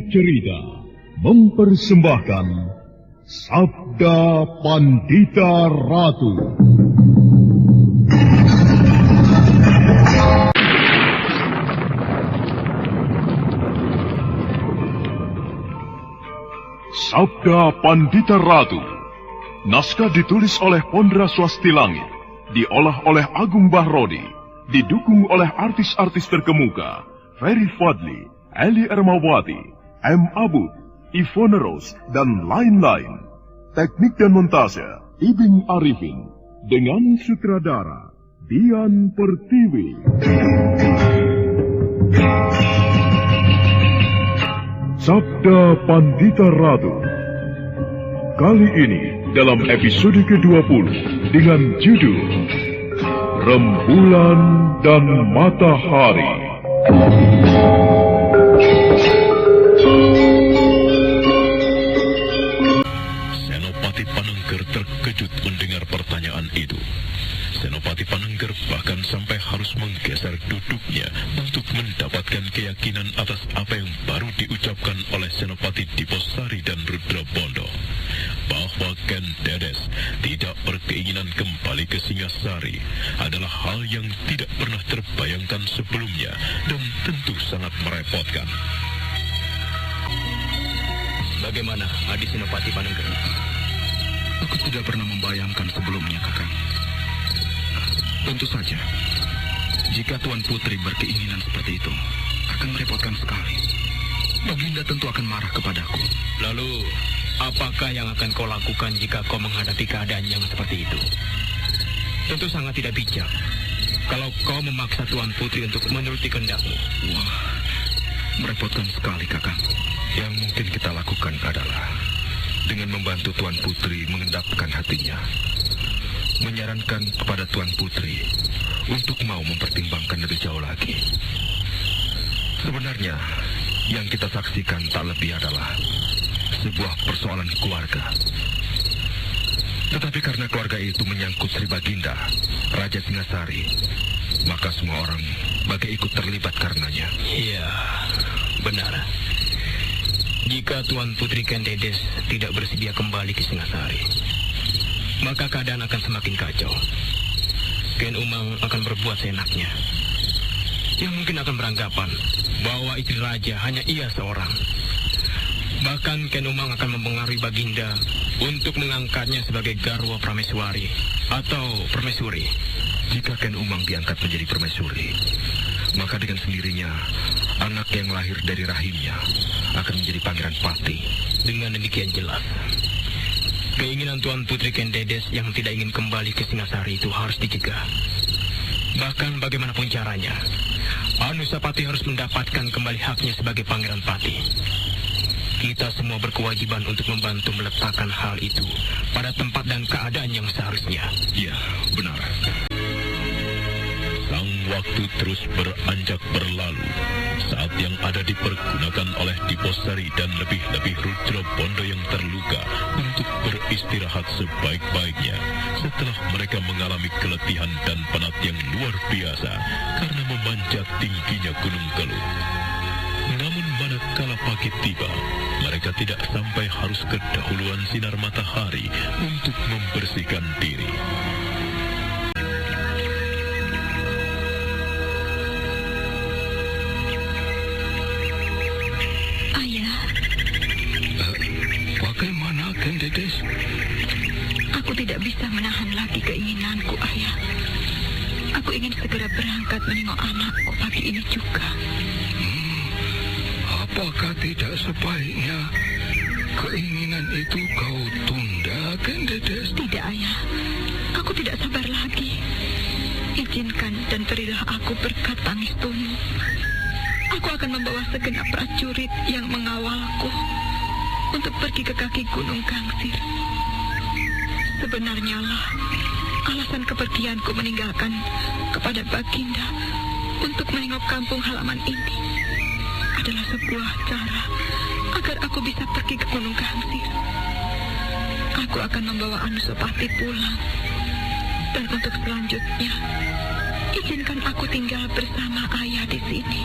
Cerita mempersembahkan Sabda Pandita Ratu. Sabda Pandita Ratu. Naskah ditulis oleh Pondra Swasti Langit, diolah oleh Agung Bahrodi, didukung oleh artis-artis terkemuka Ferry Fadli, Eli Ermawati, M. Abud, Ivone Rose, dan lain-lain. Teknik dan montase Ibing Arifin, dengan sutradara Dian Pertiwi. Sabda Pandita Ratu. Kali ini dalam episode ke-20 dengan judul Rembulan dan Matahari. Senopati Panengger terkejut mendengar pertanyaan itu. Senopati Panengger bahkan sampai harus menggeser duduknya untuk mendapatkan keyakinan atas apa yang baru diucapkan oleh Senopati Diposari dan Rudra Bondo, bahwa Ken Dedes tidak berkeinginan kembali ke Singasari adalah hal yang tidak pernah terbayangkan sebelumnya dan tentu sangat merepotkan. Bagaimana, Adi Senopati Panengger? Aku tidak pernah membayangkan sebelumnya, Kakang. Tentu saja, jika Tuan Putri berkeinginan seperti itu, akan merepotkan sekali. Baginda tentu akan marah kepadaku. Lalu, apakah yang akan kau lakukan jika kau menghadapi keadaan yang seperti itu? Tentu sangat tidak bijak kalau kau memaksa Tuan Putri untuk menuruti kehendakmu. Wah, merepotkan sekali, Kakang. Yang mungkin kita lakukan adalah dengan membantu Tuan Putri mengendapkan hatinya, menyarankan kepada Tuan Putri untuk mau mempertimbangkan lebih jauh lagi. Sebenarnya, yang kita saksikan tak lebih adalah sebuah persoalan keluarga. Tetapi karena keluarga itu menyangkut Sri Baginda, Raja Singasari, maka semua orang bagai ikut terlibat karenanya. Iya, benar. Jika Tuan Putri Ken Dedes tidak bersedia kembali ke Singasari, maka keadaan akan semakin kacau. Ken Umang akan berbuat seenaknya. Yang mungkin akan beranggapan bahwa istri raja hanya ia seorang. Bahkan Ken Umang akan mempengaruhi Baginda untuk mengangkatnya sebagai Garwa Prameswari atau Permaisuri. Jika Ken Umang diangkat menjadi Permaisuri, maka dengan sendirinya anak yang lahir dari rahimnya akan menjadi Pangeran Pati. Dengan demikian jelas, keinginan Tuan Putri Ken Dedes yang tidak ingin kembali ke Singasari itu harus dicegah. Bahkan bagaimanapun caranya, Anusapati harus mendapatkan kembali haknya sebagai Pangeran Pati. Kita semua berkewajiban untuk membantu meletakkan hal itu pada tempat dan keadaan yang seharusnya. Ya, benar. Sang waktu terus beranjak berlalu saat yang ada dipergunakan oleh Diposari dan lebih-lebih Rudra Bondo yang terluka untuk beristirahat sebaik-baiknya setelah mereka mengalami keletihan dan penat yang luar biasa karena memanjat tingginya Gunung Kelut. Namun manakala pagi tiba, mereka tidak sampai harus kedahuluan sinar matahari untuk membersihkan diri. Bagaimana, Ken Dedes? Aku tidak bisa menahan lagi keinginanku, Ayah. Aku ingin segera berangkat menengok anakku pagi ini juga. Apakah tidak sebaiknya keinginan itu kau tunda, Ken Dedes? Tidak, Ayah. Aku tidak sabar lagi. Izinkan dan berilah aku berkat pangestumu. Aku akan membawa segenap prajurit yang mengawalku untuk pergi ke kaki Gunung Gangsir. Sebenarnya lah, alasan kepergianku meninggalkan kepada Baginda untuk menengok kampung halaman ini adalah sebuah cara agar aku bisa pergi ke Gunung Gangsir. Aku akan membawa Anusapati pulang. Dan untuk selanjutnya, izinkan aku tinggal bersama ayah di sini.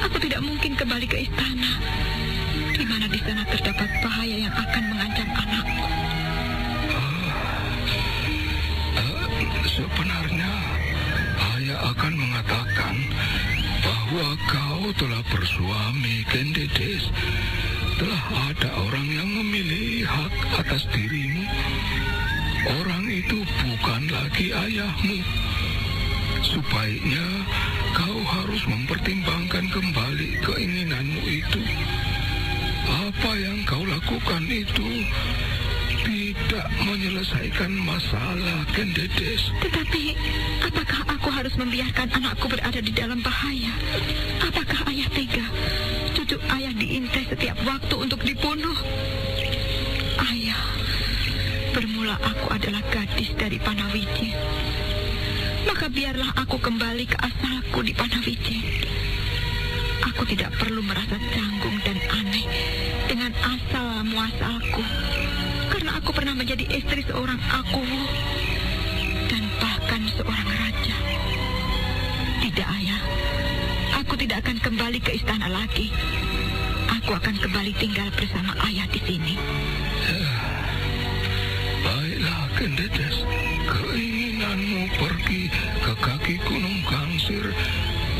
Aku tidak mungkin kembali ke istana di mana di sana terdapat bahaya yang akan mengancam anakku. Sebenarnya, ayah akan mengatakan bahwa kau telah bersuami, Kendedes. Telah ada orang yang memilih hak atas dirimu. Orang itu bukan lagi ayahmu. Sebaiknya kau harus mempertimbangkan kembali keinginanmu itu. Apa yang kau lakukan itu tidak menyelesaikan masalah, Kendedes. Tetapi, apakah aku harus membiarkan anakku berada di dalam bahaya? Apakah ayah tega? Cucu ayah diintai setiap waktu untuk dibunuh. Ayah, bermula aku adalah gadis dari Panawijin. Maka biarlah aku kembali ke asalku di Panawijin. Aku tidak perlu merasa canggung dan aneh dengan asal muasalku. Karena aku pernah menjadi istri seorang Akuwu dan bahkan seorang raja. Tidak, ayah. Aku tidak akan kembali ke istana lagi. Aku akan kembali tinggal bersama ayah di sini. Baiklah, Kendedes. Keinginanmu pergi ke kaki Gunung Gangsir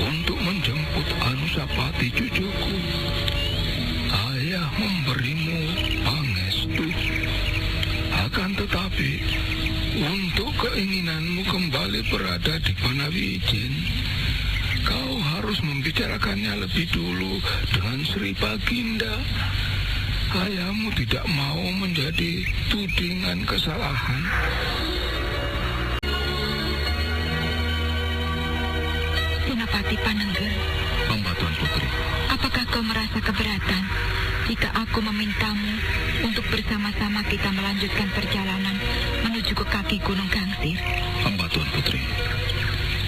untuk menjemput Anusapati cucuku. Ayah memberimu pangestu. Akan tetapi, untuk keinginanmu kembali berada di Panawijin, kau harus membicarakannya lebih dulu dengan Sri Baginda. Ayahmu tidak mau menjadi tudingan kesalahan. Senopati Panengger, Hamba Tuan Putri. apakah kau merasa keberatan jika aku memintamu untuk bersama-sama kita melanjutkan perjalanan menuju ke kaki Gunung Gangsir? Hamba Tuan Putri.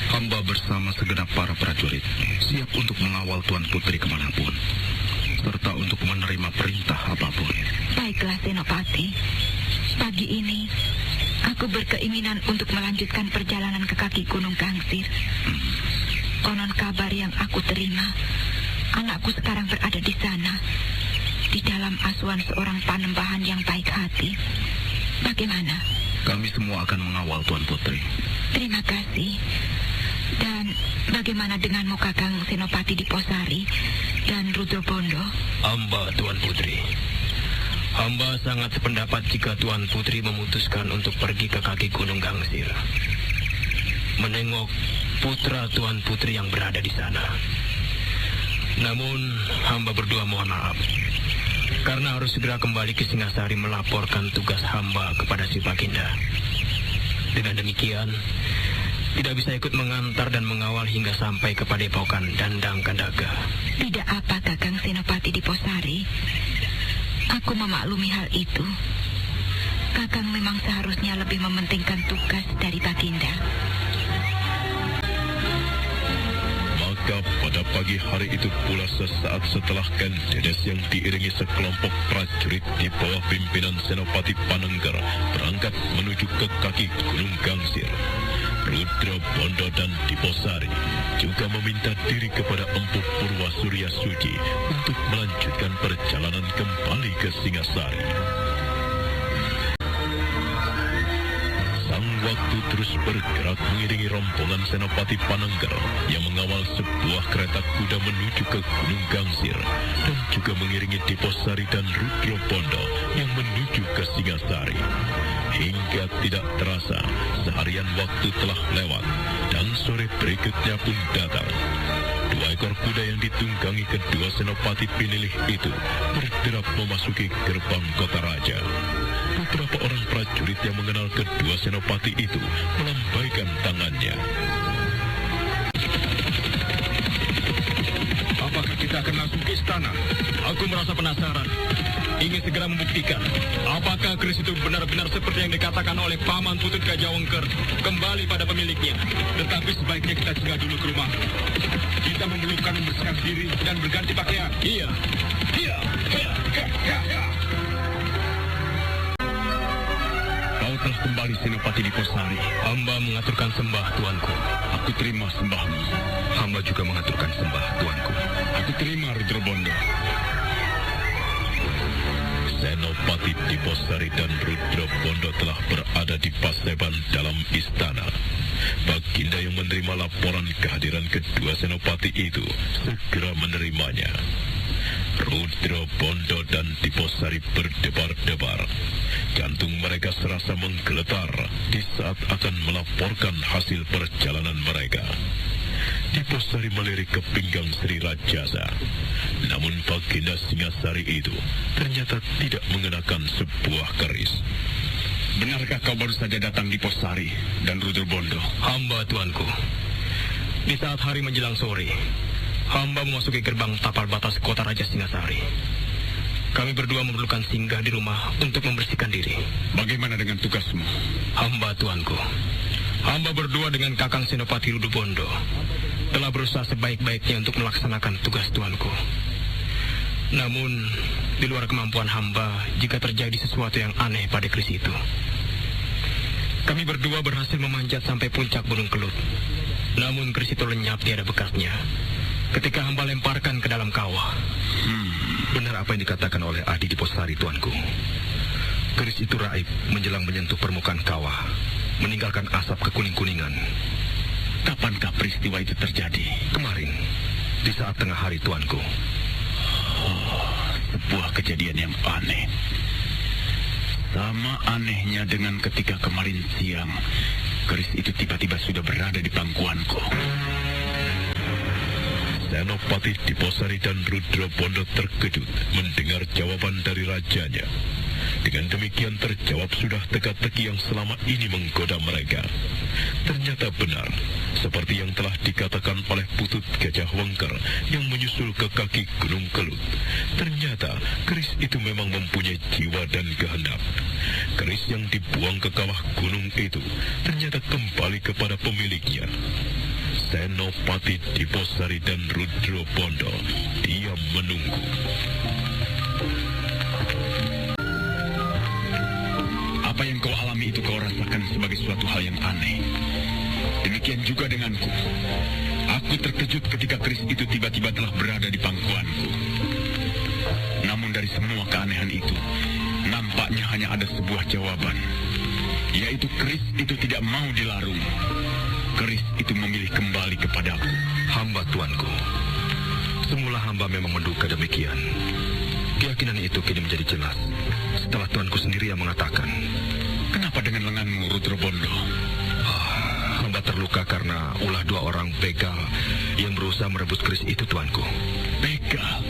Hamba bersama segenap para prajurit siap untuk mengawal Tuan Putri kemanapun, serta untuk menerima perintah apapun. Baiklah, Senopati. Pagi ini, aku berkeinginan untuk melanjutkan perjalanan ke kaki Gunung Gangsir. Konon kabar yang aku terima, anakku sekarang berada di sana, di dalam asuhan seorang panembahan yang baik hati. Bagaimana? Kami semua akan mengawal Tuan Putri. Terima kasih. Dan bagaimana denganmu Kakang Senopati Diposari dan Rudro Bondo? Hamba Tuan Putri. Hamba sangat sependapat jika Tuan Putri memutuskan untuk pergi ke kaki Gunung Gangsir, menengok putra Tuan Putri yang berada di sana. Namun, hamba berdua mohon maaf, karena harus segera kembali ke Singasari melaporkan tugas hamba kepada si Baginda. Dengan demikian, tidak bisa ikut mengantar dan mengawal hingga sampai ke Padepokan Dandang Kandaga. Tidak apa, Kakang Senopati Diposari. Aku memaklumi hal itu. Kakang memang seharusnya lebih mementingkan tugas dari Baginda. Maka pada pagi hari itu pula sesaat setelah Kendedes yang diiringi sekelompok prajurit di bawah pimpinan Senopati Panengger berangkat menuju ke kaki Gunung Gangsir, Rudro Bondo dan Diposari juga meminta diri kepada Empu Purwa Surya Suci untuk melanjutkan perjalanan kembali ke Singasari. Sang waktu terus bergerak mengiringi rombongan Senopati Panengger yang mengawal sebuah kereta kuda menuju ke Gunung Gangsir, dan juga mengiringi Diposari dan Rudro Bondo yang menuju ke Singasari. Hingga tidak terasa, seharian waktu telah lewat, dan sore berikutnya pun datang. Dua ekor kuda yang ditunggangi kedua senopati pinilih itu berderap memasuki gerbang kota raja. Beberapa orang prajurit yang mengenal kedua senopati itu melambaikan tangannya. Apakah kita akan langsung ke istana? Aku merasa penasaran. Ingin segera membuktikan apakah keris itu benar-benar seperti yang dikatakan oleh Paman Putut Gajah Wengker kembali pada pemiliknya. Tetapi sebaiknya kita singgah dulu ke rumah. Kita memerlukan membersihkan diri dan berganti pakaian. Iya. Kau telah kembali, Senopati Diposari. Hamba mengaturkan sembah, tuanku. Aku terima sembahmu. Hamba juga mengaturkan sembah, tuanku. Aku terima, Rudro Bondo. Senopati Diposari dan Rudra Bondo telah berada di Paseban dalam istana. Baginda yang menerima laporan kehadiran kedua senopati itu segera menerimanya. Rudra Bondo dan Diposari berdebar-debar. Jantung mereka serasa menggeletar di saat akan melaporkan hasil perjalanan mereka. Diposari melirik ke pinggang Sri Rajasa. Namun Baginda Singasari itu ternyata tidak mengenakan sebuah keris. Benarkah kau baru saja datang Diposari dan Rudra Bondo? Hamba, tuanku. Di saat hari menjelang sore, hamba memasuki gerbang tapal batas kota Raja Singasari. Kami berdua memerlukan singgah di rumah untuk membersihkan diri. Bagaimana dengan tugasmu? Hamba, tuanku. Hamba berdua dengan Kakang Senopati Rudra Bondo telah berusaha sebaik-baiknya untuk melaksanakan tugas tuanku. Namun, di luar kemampuan hamba jika terjadi sesuatu yang aneh pada keris itu. Kami berdua berhasil memanjat sampai puncak Gunung Kelut. Namun keris itu lenyap tiada bekasnya ketika hamba lemparkan ke dalam kawah. Benar apa yang dikatakan oleh Adi Diposari, tuanku. Keris itu raib menjelang menyentuh permukaan kawah, meninggalkan asap kekuning-kuningan. Kapankah peristiwa itu terjadi? Kemarin, di saat tengah hari, tuanku. Sebuah kejadian yang aneh. Sama anehnya dengan ketika kemarin siang, keris itu tiba-tiba sudah berada di pangkuanku. Senopati Diposari dan Rudra Bondo terkejut mendengar jawaban dari rajanya. Dengan demikian terjawab sudah teka-teki yang selama ini menggoda mereka. Ternyata benar, seperti yang telah dikatakan oleh Putut Gajah Wengker yang menyusul ke kaki Gunung Kelut. Ternyata keris itu memang mempunyai jiwa dan kehendak. Keris yang dibuang ke kawah gunung itu ternyata kembali kepada pemiliknya. Senopati Diposari dan Rudra Bondo diam menunggu. Apa yang kau alami itu kau rasakan sebagai suatu hal yang aneh. Demikian juga denganku. Aku terkejut ketika keris itu tiba-tiba telah berada di pangkuanku. Namun dari semua keanehan itu, nampaknya hanya ada sebuah jawaban, yaitu keris itu tidak mau dilarung. Keris itu memilih kembali kepadaku. Hamba, tuanku. Semula hamba memang menduga demikian. Keyakinan itu kini menjadi jelas setelah tuanku sendiri yang mengatakan. Kenapa dengan lenganmu, Rudra Bondo? Hamba terluka karena ulah dua orang begal yang berusaha merebut keris itu, tuanku. Begal?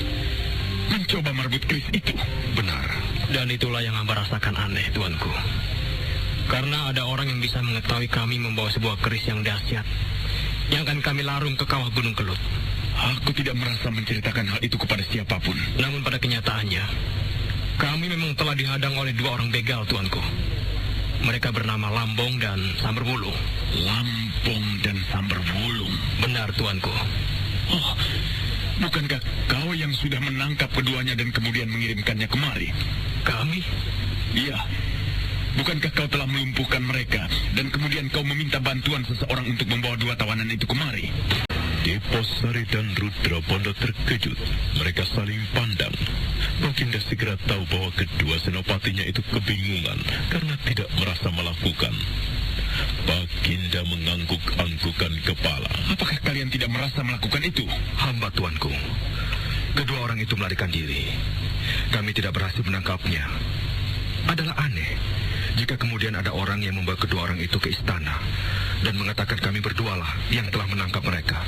Mencoba merebut keris itu? Benar. Dan itulah yang hamba rasakan aneh, tuanku. Karena ada orang yang bisa mengetahui kami membawa sebuah keris yang dahsyat yang akan kami larung ke kawah Gunung Kelut. Aku tidak merasa menceritakan hal itu kepada siapapun. Namun pada kenyataannya, kami memang telah dihadang oleh dua orang begal, tuanku. Mereka bernama Lambong dan Samberwulung. Lambong dan Samberwulung? Benar, tuanku. Oh, bukankah kau yang sudah menangkap keduanya dan kemudian mengirimkannya kemari? Kami? Iya. Bukankah kau telah melumpuhkan mereka dan kemudian kau meminta bantuan seseorang untuk membawa dua tawanan itu kemari? Diposari dan Rudra Bondo terkejut. Mereka saling pandang. Baginda segera tahu bahwa kedua senopatinya itu kebingungan karena tidak merasa melakukan. Baginda mengangguk-anggukan kepala. Apakah kalian tidak merasa melakukan itu? Hamba, tuanku. Kedua orang itu melarikan diri. Kami tidak berhasil menangkapnya. Adalah aneh jika kemudian ada orang yang membawa kedua orang itu ke istana dan mengatakan kami berdualah yang telah menangkap mereka.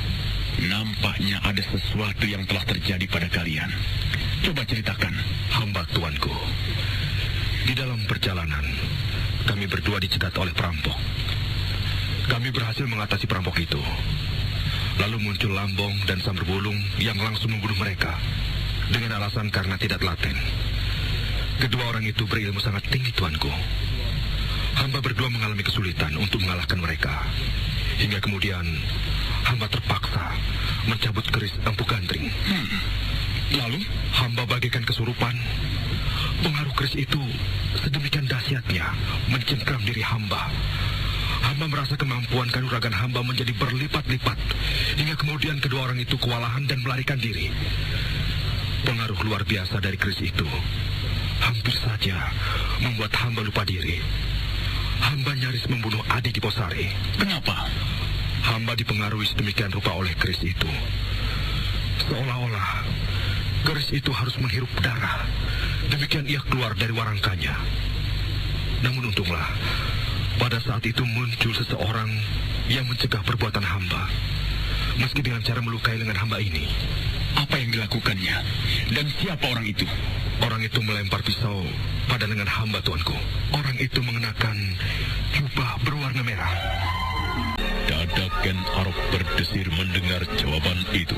Nampaknya ada sesuatu yang telah terjadi pada kalian. Coba ceritakan. Hamba, tuanku. Di dalam perjalanan, kami berdua dicegat oleh perampok. Kami berhasil mengatasi perampok itu. Lalu muncul Lambong dan Samberwulung yang langsung membunuh mereka dengan alasan karena tidak telaten. Kedua orang itu berilmu sangat tinggi, tuanku. Hamba berdua mengalami kesulitan untuk mengalahkan mereka. Hingga kemudian hamba terpaksa mencabut keris Empu Gandring. Lalu hamba bagaikan kesurupan. Pengaruh keris itu sedemikian dahsyatnya mencengkram diri hamba. Hamba merasa kemampuan kanuragan hamba menjadi berlipat-lipat. Hingga kemudian kedua orang itu kewalahan dan melarikan diri. Pengaruh luar biasa dari keris itu hampir saja membuat hamba lupa diri. Hamba nyaris membunuh Adi di Posari. Kenapa? Hamba dipengaruhi sedemikian rupa oleh keris itu. Seolah-olah keris itu harus menghirup darah. Demikian ia keluar dari warangkanya. Namun untunglah, pada saat itu muncul seseorang yang mencegah perbuatan hamba. Meski dengan cara melukai lengan hamba ini. Apa yang dilakukannya? Dan siapa orang itu? Orang itu melempar pisau pada lengan hamba, tuanku. Orang itu mengenakan jubah berwarna merah. Dada Ken Arok berdesir mendengar jawaban itu.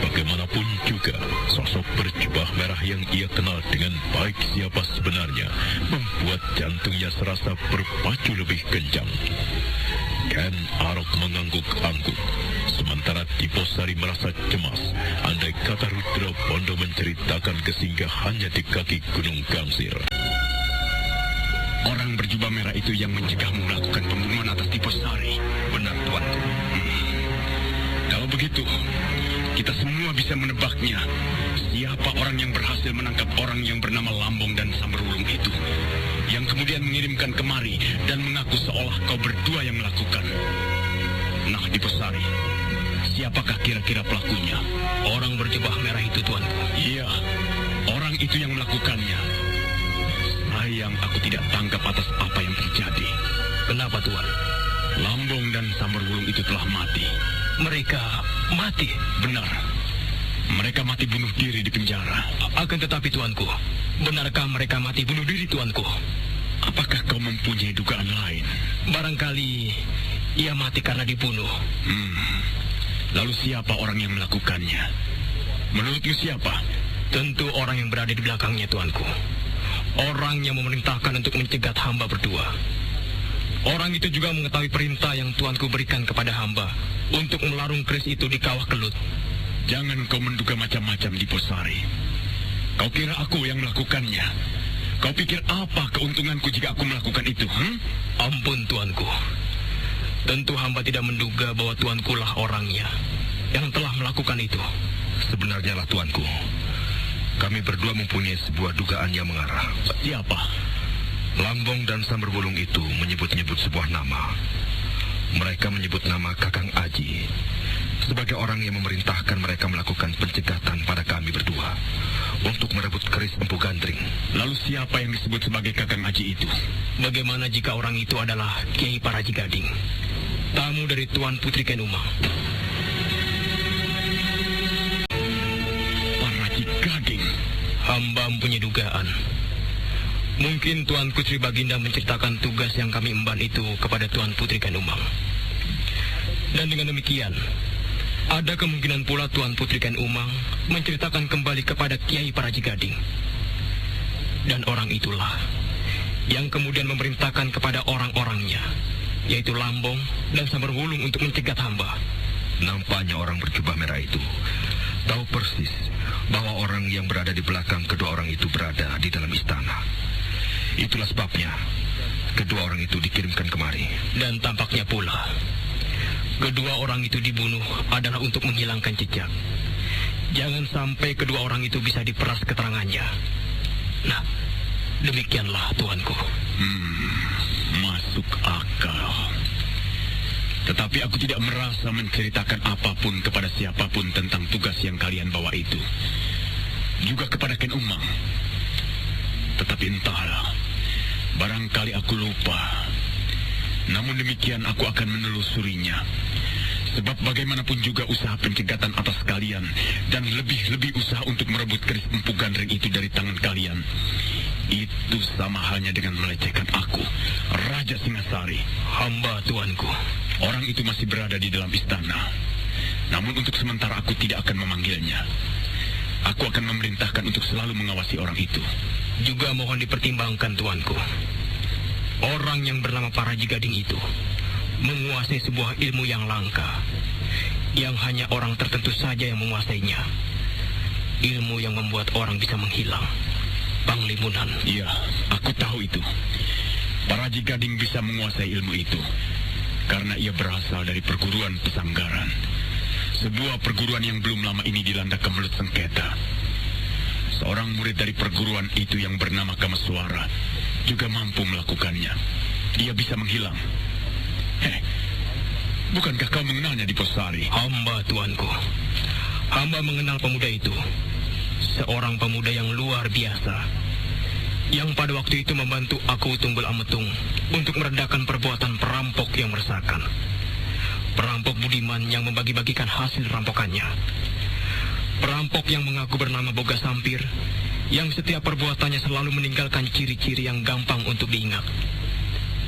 Bagaimanapun juga, sosok berjubah merah yang ia kenal dengan baik siapa sebenarnya membuat jantungnya serasa berpacu lebih kencang. Ken Arok mengangguk-angguk, sementara Diposari merasa cemas andai kata Rudra Bondo menceritakan kesinggahannya di kaki Gunung Gangsir. Orang berjubah merah itu yang mencegahmu melakukan pembunuhan atas Diposari. Benar, tuanku. Kalau begitu, kita semua bisa menebaknya. Siapa orang yang berhasil menangkap orang yang bernama Lambong dan Samberwulung itu, yang kemudian mengirimkan kemari dan mengaku seolah kau berdua yang melakukan. Nah, Diposari, siapakah kira-kira pelakunya? Orang berjubah merah itu, tuanku. Iya, orang itu yang melakukannya. Sayang aku tidak tangkap atas apa yang terjadi. Kenapa, tuan? Lambong dan Samberwulung itu telah mati. Mereka mati? Benar. Mereka mati bunuh diri di penjara. Akan tetapi, tuanku, benarkah mereka mati bunuh diri, tuanku? Apakah kau mempunyai dugaan lain? Barangkali ia mati karena dibunuh. Lalu siapa orang yang melakukannya? Menurutmu siapa? Tentu orang yang berada di belakangnya, tuanku. Orang yang memerintahkan untuk mencegat hamba berdua. Orang itu juga mengetahui perintah yang tuanku berikan kepada hamba untuk melarung keris itu di kawah kelut. Jangan kau menduga macam-macam, Diposari. Kau kira aku yang melakukannya? Kau pikir apa keuntunganku jika aku melakukan itu? Ampun, tuanku. Tentu hamba tidak menduga bahwa tuanku lah orangnya yang telah melakukan itu. Sebenarnya lah, tuanku. Kami berdua mempunyai sebuah dugaan yang mengarah. Siapa? Lambong dan Samberwulung itu menyebut-nyebut sebuah nama. Mereka menyebut nama Kakang Aji sebagai orang yang memerintahkan mereka melakukan pencegatan pada kami berdua untuk merebut keris Empu Gandring. Lalu siapa yang disebut sebagai Kakang Aji itu? Bagaimana jika orang itu adalah Kiai Paraji Gading, tamu dari Tuan Putri Ken Umang? Paraji Gading? Hamba mempunyai dugaan. Mungkin Tuan Putri Baginda menceritakan tugas yang kami emban itu kepada Tuan Putri Ken Umang. Dan dengan demikian, ada kemungkinan pula Tuan Putri Ken Umang menceritakan kembali kepada Kiai Paraji Gading. Dan orang itulah yang kemudian memerintahkan kepada orang-orangnya, yaitu Lambong dan Samberwulung untuk mencegat hamba. Nampaknya orang berjubah merah itu tahu persis bahwa orang yang berada di belakang kedua orang itu berada di dalam istana. Itulah sebabnya kedua orang itu dikirimkan kemari. Dan tampaknya pula kedua orang itu dibunuh adalah untuk menghilangkan jejak. Jangan sampai kedua orang itu bisa diperas keterangannya. Nah, demikianlah, tuanku. Masuk akal. Tetapi aku tidak merasa menceritakan apapun kepada siapapun tentang tugas yang kalian bawa itu. Juga kepada Ken Umang. Tetapi entahlah, barangkali aku lupa. Namun demikian aku akan menelusurinya. Sebab bagaimanapun juga usaha pencegatan atas kalian dan lebih-lebih usaha untuk merebut keris Empu Gandring itu dari tangan kalian, itu sama halnya dengan melecehkan aku, Raja Singasari. Hamba, tuanku. Orang itu masih berada di dalam istana. Namun untuk sementara aku tidak akan memanggilnya. Aku akan memerintahkan untuk selalu mengawasi orang itu. Juga mohon dipertimbangkan, tuanku. Orang yang bernama Paraji Gading itu menguasai sebuah ilmu yang langka, yang hanya orang tertentu saja yang menguasainya. Ilmu yang membuat orang bisa menghilang. Panglimunan. Iya, aku tahu itu. Paraji Gading bisa menguasai ilmu itu karena ia berasal dari perguruan Pesanggaran, sebuah perguruan yang belum lama ini dilanda kemelut sengketa. seorang murid dari perguruan itu yang bernama Kameswara juga mampu melakukannya. Dia bisa menghilang. Bukankah kau mengenalnya di Posari? Hamba, tuanku. Hamba mengenal pemuda itu. Seorang pemuda yang luar biasa. Yang pada waktu itu membantu aku Tunggul Ametung untuk meredakan perbuatan perampok yang meresahkan. Perampok budiman yang membagi-bagikan hasil rampokannya. Perampok yang mengaku bernama Boga Sampir, yang setiap perbuatannya selalu meninggalkan ciri-ciri yang gampang untuk diingat.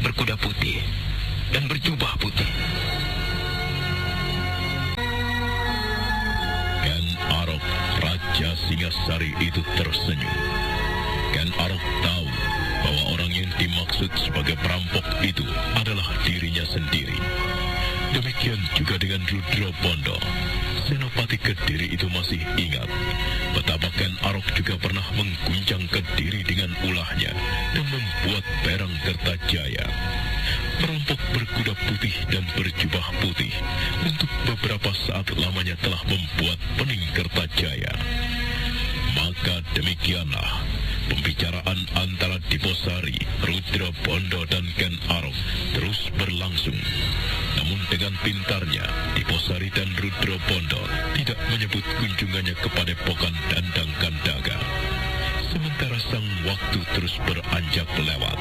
Berkuda putih dan berjubah putih. Ken Arok, Raja Singasari itu tersenyum. Ken Arok tahu bahwa orang yang dimaksud sebagai perampok itu adalah dirinya sendiri. Demikian juga dengan Rudra Bondo. Senopati Kediri itu masih ingat betapa Ken Arok juga pernah mengguncang Kediri dengan ulahnya dan membuat perang Kertajaya. Perampok berkuda putih dan berjubah putih untuk beberapa saat lamanya telah membuat pening Kertajaya. Maka demikianlah pembicaraan antara Diposari, Rudra Bondo dan Ken Arok terus berlangsung. Namun dengan pintarnya, Diposari dan Rudra Bondo tidak menyebut kunjungannya kepada Padepokan Dandang Kandaga. Sementara sang waktu terus beranjak lewat.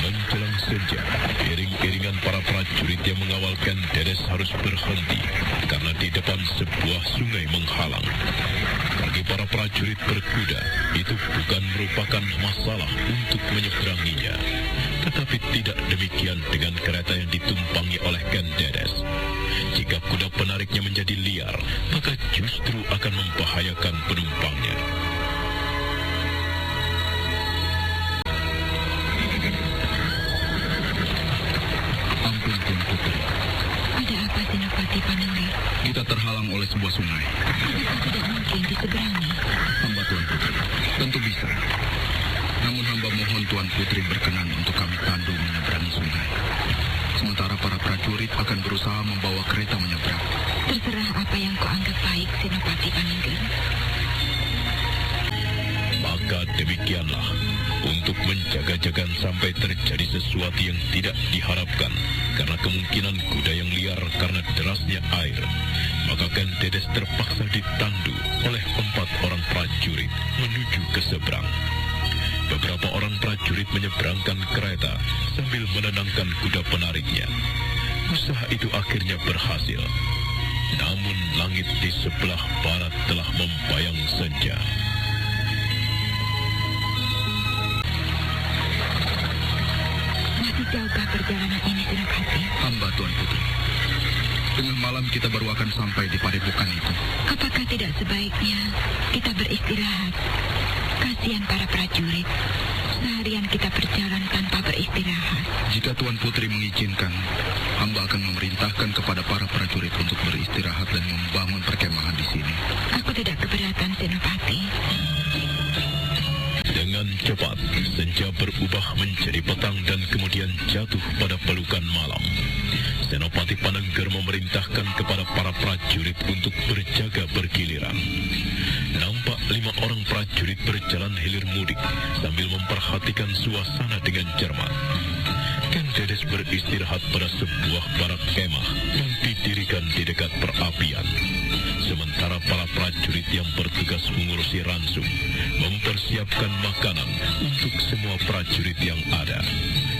Menjelang senja, iring-iringan para prajurit yang mengawal Ken Dedes harus berhenti karena di depan sebuah sungai menghalang. Bagi para prajurit berkuda, itu bukan merupakan masalah untuk menyeberanginya. Tetapi tidak demikian dengan kereta yang ditumpangi oleh Ken Dedes. Jika kuda penariknya menjadi liar, maka justru akan membahayakan penumpangnya. Ampun, Tuan Putri. Ada apa, Senopati Panengger? Kita terhalang oleh sebuah sungai. Apakah tidak mungkin diseberangi? Hamba Tuan Putri, tentu bisa. Namun hamba mohon Tuan Putri berkenan untuk kami tandu menyeberangi sungai. Sementara para prajurit akan berusaha membawa kereta menyeberang. Terserah apa yang kau anggap baik, Senopati Panengger. Maka demikianlah, untuk menjaga-jaga sampai terjadi sesuatu yang tidak diharapkan karena kemungkinan kuda yang liar karena derasnya air, maka Ken Dedes terpaksa ditandu oleh 4 orang prajurit menuju ke seberang. Beberapa orang prajurit menyeberangkan kereta sambil menenangkan kuda penariknya. Usaha itu akhirnya berhasil. Namun langit di sebelah barat telah membayang senja. Masih jauhkah perjalanan ini, Senopati? Hamba Tuan Putri. Tengah malam kita baru akan sampai di padepokan itu. Apakah tidak sebaiknya kita beristirahat? Kasihan para prajurit. Seharian kita berjalan tanpa beristirahat. Jika Tuan Putri mengizinkan, hamba akan memerintahkan kepada para prajurit untuk beristirahat dan membangun perkemahan di sini. Aku tidak keberatan, Senopati. Dengan cepat, senja berubah menjadi petang dan kemudian jatuh pada pelukan malam. Senopati Panengger memerintahkan kepada para prajurit untuk berjaga bergiliran. Nampak 5 orang prajurit berjalan hilir mudik sambil memperhatikan suasana dengan cermat. Ken Dedes beristirahat pada sebuah barak kemah yang didirikan di dekat perapian. Sementara para prajurit yang bertugas mengurusi ransum mempersiapkan makanan untuk semua prajurit yang ada.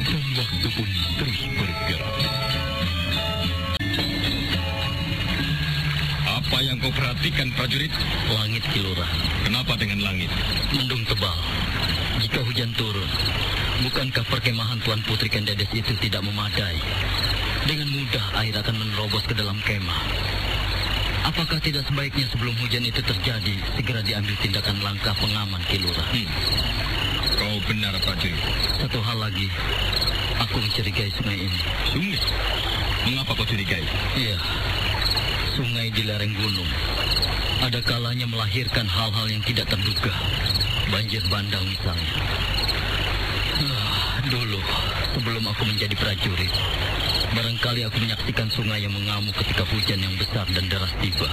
Dan waktu pun terus bergerak. Apa yang kau perhatikan, prajurit? Langit, Kilurah. Kenapa dengan langit? Mendung tebal. Jika hujan turun, bukankah perkemahan Tuan Putri Ken Dedes itu tidak memadai? Dengan mudah air akan menerobos ke dalam kemah. Apakah tidak sebaiknya sebelum hujan itu terjadi, segera diambil tindakan langkah pengaman, Kilurah? Kau benar, prajurit. Satu hal lagi, aku mencurigai sungai ini. Sungai? Mengapa kau curigai? Iya, sungai di lereng gunung. Ada kalanya melahirkan hal-hal yang tidak terduga. Banjir bandang misalnya. Dulu, sebelum aku menjadi prajurit, barangkali aku menyaksikan sungai yang mengamuk ketika hujan yang besar dan deras tiba.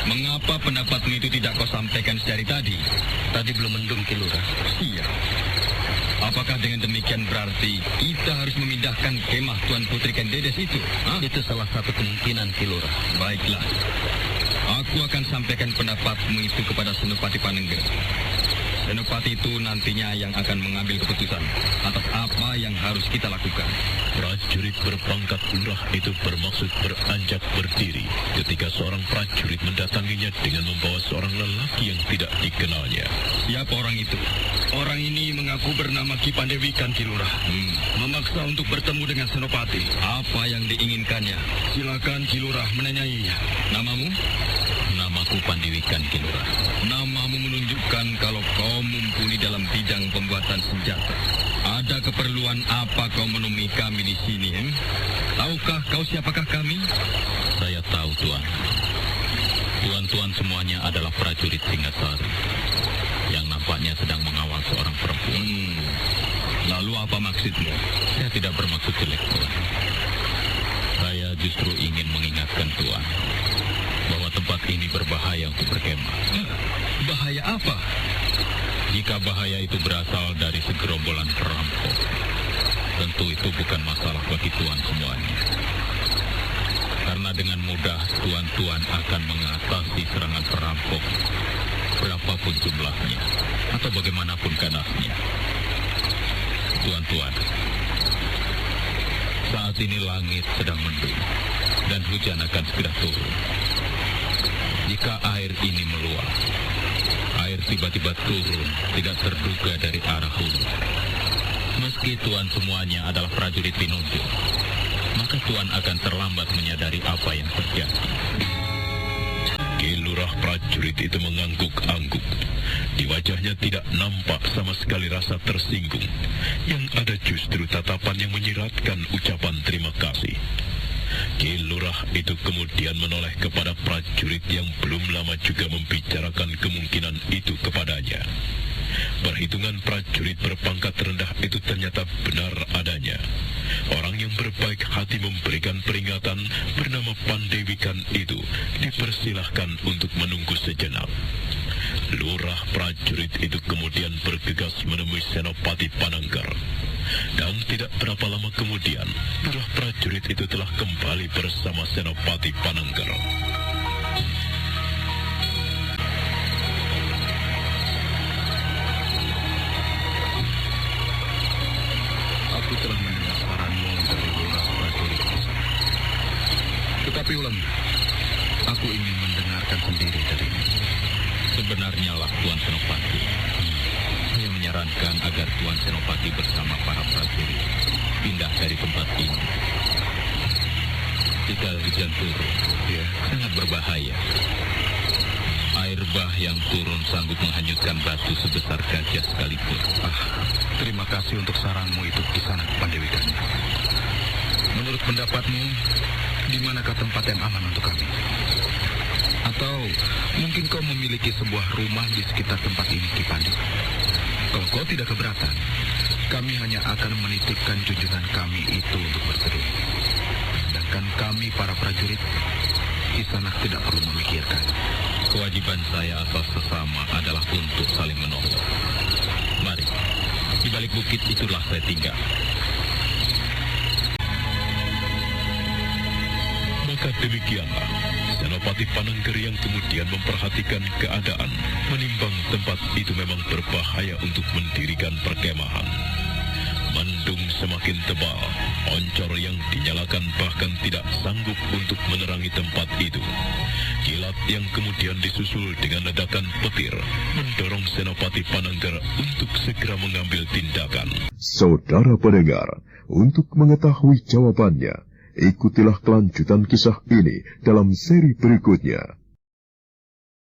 Mengapa pendapatmu itu tidak kau sampaikan dari tadi? Tadi belum mendung, Ki Lurah. Iya. Apakah dengan demikian berarti kita harus memindahkan kemah Tuan Putri Kendedes itu? Itu salah satu kemungkinan, Ki Lurah. Baiklah. Aku akan sampaikan pendapatmu itu kepada Senopati Panengger. Senopati itu nantinya yang akan mengambil keputusan atas apa yang harus kita lakukan. Prajurit berpangkat lurah itu bermaksud beranjak berdiri ketika seorang prajurit mendatanginya dengan membawa seorang lelaki yang tidak dikenalnya. Siapa orang itu? Orang ini mengaku bernama Ki Pandewikan, Ki Lurah. Memaksa untuk bertemu dengan Senopati. Apa yang diinginkannya? Silakan Ki Lurah menanyainya. Namamu? Namaku Pandewikan, Ki Lurah. Namamu menunjukkan kalau kau mumpuni dalam bidang pembuatan senjata. Ada keperluan apa kau menemui kami di sini? Tahukah kau siapakah kami? Saya tahu, Tuan. Tuan-tuan semuanya adalah prajurit Singasari yang nampaknya sedang mengawal seorang perempuan. Lalu apa maksudmu? Saya tidak bermaksud jelek, Tuan. Saya justru ingin mengingatkan Tuan bahwa tempat ini berbahaya untuk berkemah. Bahaya apa? Jika bahaya itu berasal dari segerombolan perampok, tentu itu bukan masalah bagi Tuan semuanya. Karena dengan mudah Tuan-tuan akan mengatasi serangan perampok, berapapun jumlahnya, atau bagaimanapun ganasnya. Tuan-tuan, saat ini langit sedang mendung, dan hujan akan segera turun. Jika air ini meluap, air tiba-tiba turun, tidak terduga dari arah hulu. Meski Tuan semuanya adalah prajurit penunjuk, maka Tuan akan terlambat menyadari apa yang terjadi. Ki Lurah prajurit itu mengangguk-angguk. Di wajahnya tidak nampak sama sekali rasa tersinggung. Yang ada justru tatapan yang menyiratkan ucapan terima kasih. Ki Lurah itu kemudian menoleh kepada prajurit yang belum lama juga membicarakan kemungkinan itu kepadanya. Perhitungan prajurit berpangkat rendah itu ternyata benar adanya. Orang yang berbaik hati memberikan peringatan bernama Pandewikan itu dipersilahkan untuk menunggu sejenak. Lurah prajurit itu kemudian bergegas menemui Senopati Panengger. Dan tidak berapa lama kemudian, lurah prajurit itu telah kembali bersama Senopati Panengger. Aku telah mendengar saranmu dari lurah prajurit. Tetapi ulang, aku ingin mendengarkan sendiri darimu. Sebenarnya lah Tuan Senopati, saya menyarankan agar Tuan Senopati bersama para prajurit pindah dari tempat ini. Jika hujan turun, sangat berbahaya. Air bah yang turun sanggup menghanyutkan batu sebesar gajah sekalipun. Terima kasih untuk saranmu itu, Kisanak Pandewikan. Menurut pendapatmu, di manakah tempat yang aman untuk kami? Atau mungkin kau memiliki sebuah rumah di sekitar tempat ini, Ki Pandi? Kalau kau tidak keberatan, kami hanya akan menitipkan junjungan kami itu untuk berteduh. Sedangkan kami para prajurit, Kisanak tidak perlu memikirkan. Kewajiban saya atas sesama adalah untuk saling menolong. Mari, di balik bukit itulah saya tinggal. Maka demikianlah Senopati Panengger yang kemudian memperhatikan keadaan, menimbang tempat itu memang berbahaya untuk mendirikan perkemahan. Mendung semakin tebal, oncor yang dinyalakan bahkan tidak sanggup untuk menerangi tempat itu. Kilat yang kemudian disusul dengan ledakan petir mendorong Senopati Panengger untuk segera mengambil tindakan. Saudara pendengar, untuk mengetahui jawabannya, ikutilah kelanjutan kisah ini dalam seri berikutnya.